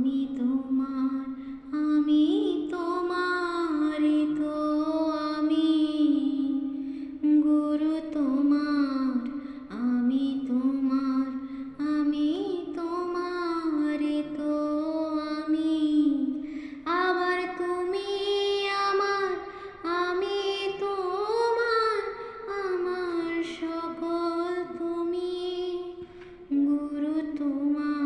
আমি তোমার, আমি তোমারই তো আমি, গুরু তোমার, আমি তোমার, আমি তোমারই তো আমি। আবার তুমি আমার, আমি তোমার, আমার সকল তুমি, গুরু তোমার।